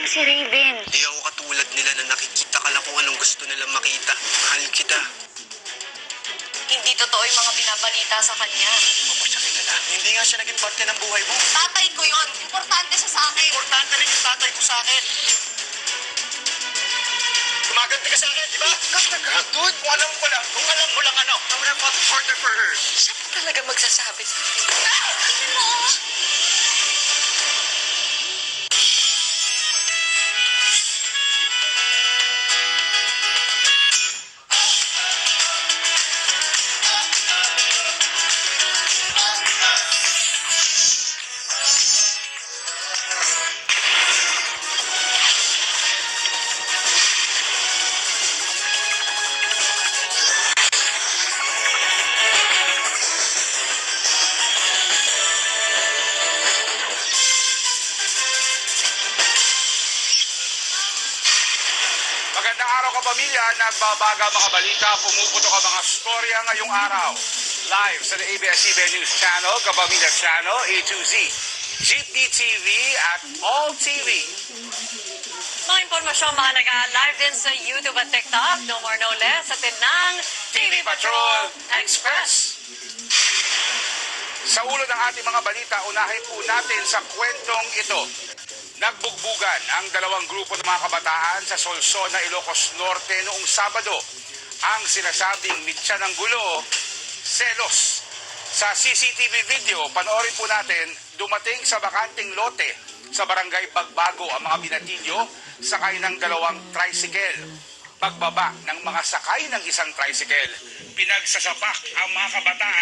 lang si Raven. Di ako katulad nila na nakikita ka lang kung anong gusto nilang makita. Mahal kita. Hindi totoo yung mga binabalita sa kanya. Hindi mo ba siya kilala? Hindi nga siya naging parte ng buhay mo. Tatay ko yon. Importante siya sa akin. Importante rin yung tatay ko sa akin. Gumaganti ka sa akin, di ba? Dude, kung alam ko lang, kung alam mo lang ano, I would have fought harder for her. Siya pa talaga magsasabi sa akin. Tingnan mo. Magandang araw ka pamilya, nagbabaga mga balita, pumuputo ka mga storya ngayong araw. Live sa ABS-CBN News Channel, Kapamilya Channel, A to Z, Jeepney TV at All TV. Mga impormasyon mahalaga live din sa YouTube at TikTok. No more, no less. Sa tinang TV Patrol Express. Sa ulo ng ating mga balita, unahin po natin sa kwentong ito. Nagbugbugan ang dalawang grupo ng mga kabataan sa Solsona, Ilocos Norte noong Sabado. Ang sinasabing mitya ng gulo, selos. Sa CCTV video, panoorin po natin, dumating sa bakanting lote sa barangay Bagbago ang mga binatilyo sakay ng dalawang tricycle. Pagbaba ng mga sakay ng isang tricycle, pinagsasapak ang mga kabataan